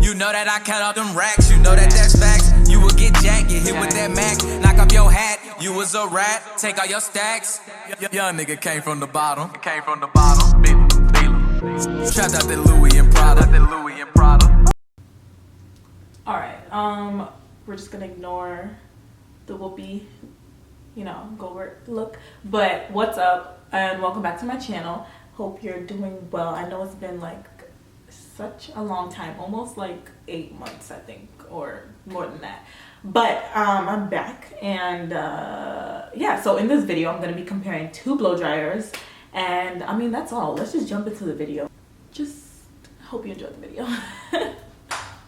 You know that I count all them racks. You know that that's facts. You will get jacked, get hit with that Mac. Knock off your hat. You was a rat. Take all your stacks. Young nigga came from the bottom. Came from the bottom. Trapped out that Louis and Prada. Alright, we're just gonna ignore the whoopee, you know, Gilbert look. But what's up, and welcome back to my channel. Hope you're doing well. I know it's been like such a long time, almost like 8 months, I think, or more than that. But I'm back, and yeah, so in this video I'm gonna be comparing 2 blow dryers, and I mean, that's all. Let's just jump into the video. Just hope you enjoyed the video.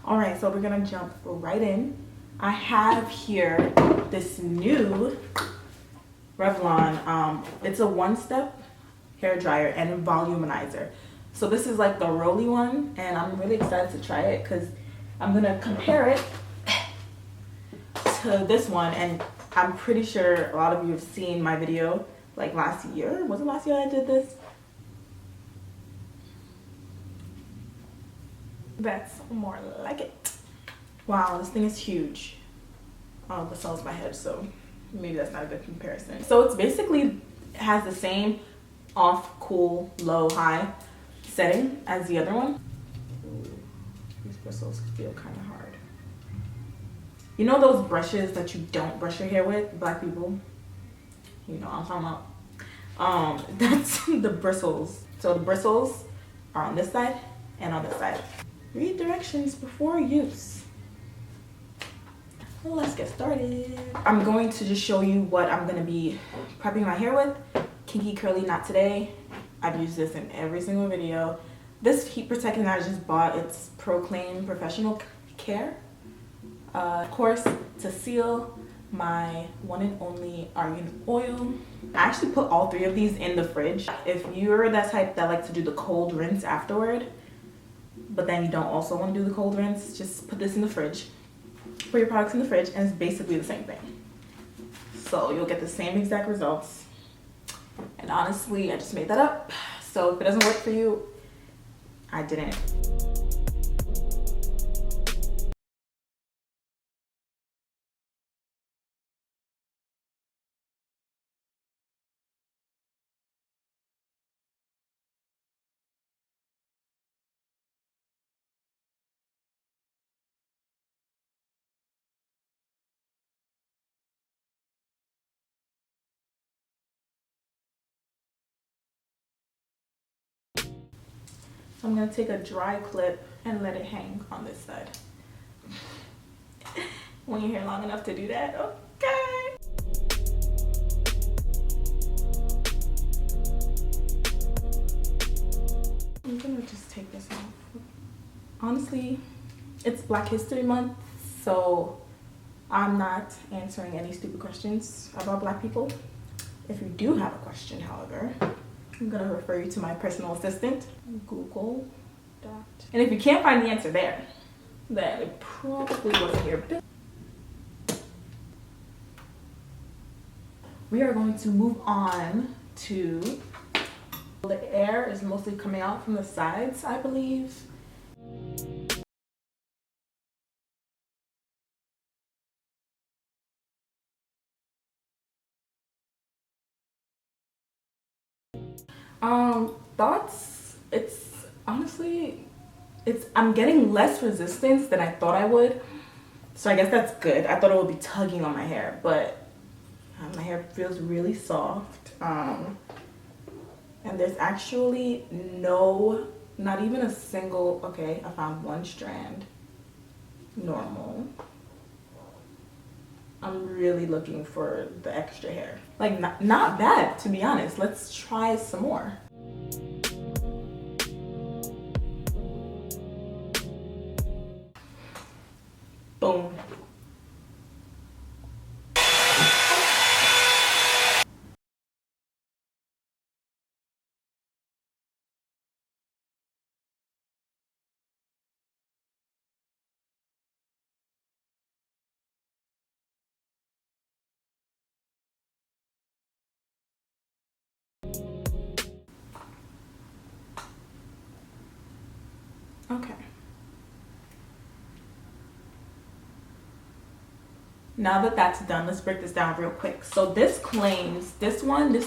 All right, so we're gonna jump right in. I have here this new Revlon, it's a one-step hair dryer and a volumizer. So this is like the rolly one, and I'm really excited to try it because I'm gonna compare it to this one, and I'm pretty sure a lot of you have seen my video like last year. Was it last year I did this? That's more like it. Wow, this thing is huge. But so is my head, so maybe that's not a good comparison. So it's basically has the same off, cool, low, high setting as the other one. Ooh, these bristles feel kind of hard. You know those brushes that you don't brush your hair with, black people? You know what I'm talking about. That's the bristles. So the bristles are on this side and on this side. Read directions before use. Well, let's get started. I'm going to just show you what I'm going to be prepping my hair with. Kinky curly knot today. I've used this in every single video. This heat protectant I just bought, it's Proclaim Professional Care. Of course, to seal my one and only argan oil. I actually put all 3 of these in the fridge. If you're that type that likes to do the cold rinse afterward, but then you don't also want to do the cold rinse, just put this in the fridge. Put your products in the fridge, and it's basically the same thing. So you'll get the same exact results. And honestly, I just made that up. So if it doesn't work for you, I didn't. I'm gonna take a dry clip and let it hang on this side. When you're here long enough to do that, okay. I'm gonna just take this off. Honestly, it's Black History Month, so I'm not answering any stupid questions about black people. If you do have a question, however, I'm gonna refer you to my personal assistant, Google. And if you can't find the answer there, then it probably wasn't your business. We are going to move on to, the air is mostly coming out from the sides, I believe. Thoughts, it's honestly, I'm getting less resistance than I thought I would, so I guess that's good. I thought it would be tugging on my hair, but my hair feels really soft, and there's actually not even a single, okay, I found one strand normal. I'm really looking for the extra hair. Like, not bad, to be honest. Let's try some more. Boom. Okay. Now that that's done, let's break this down real quick. So this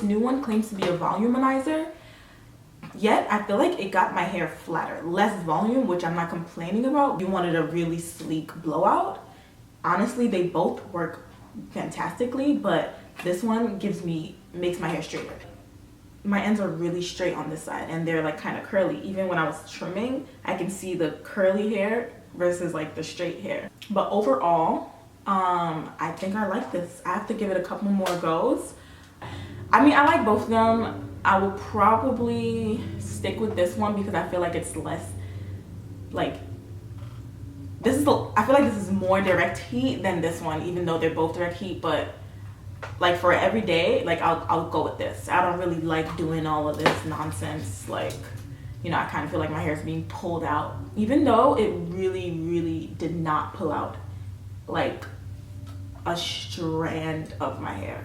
new one claims to be a voluminizer, yet I feel like it got my hair flatter, less volume, which I'm not complaining about. You wanted a really sleek blowout. Honestly, they both work fantastically, but this one makes my hair straighter. My ends are really straight on this side, and they're like kind of curly. Even when I was trimming, I can see the curly hair versus like the straight hair. But overall, I think I like this. I have to give it a couple more goes. I mean, I like both of them. I will probably stick with this one because I feel like it's less like I feel like this is more direct heat than this one, even though they're both direct heat. But like for every day, like I'll go with this. I don't really like doing all of this nonsense. Like, you know, I kind of feel like my hair is being pulled out, even though it really did not pull out like a strand of my hair.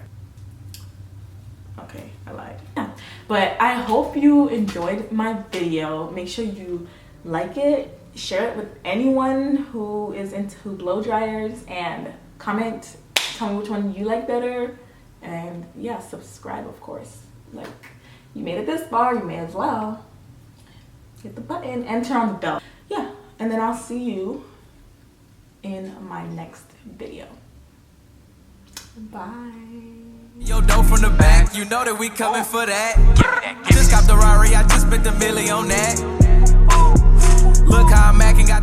Okay, I lied. Yeah. But I hope you enjoyed my video. Make sure you like it, share it with anyone who is into blow dryers, and comment, tell me which one you like better. And yeah, subscribe, of course. Like, you made it this far, you may as well hit the button and turn on the bell. Yeah, and then I'll see you in my next video. Bye. Yo, dough from the back, you know that we coming for that. Just got the Rari, I just spent $1 million on that. Look how I'm acting, got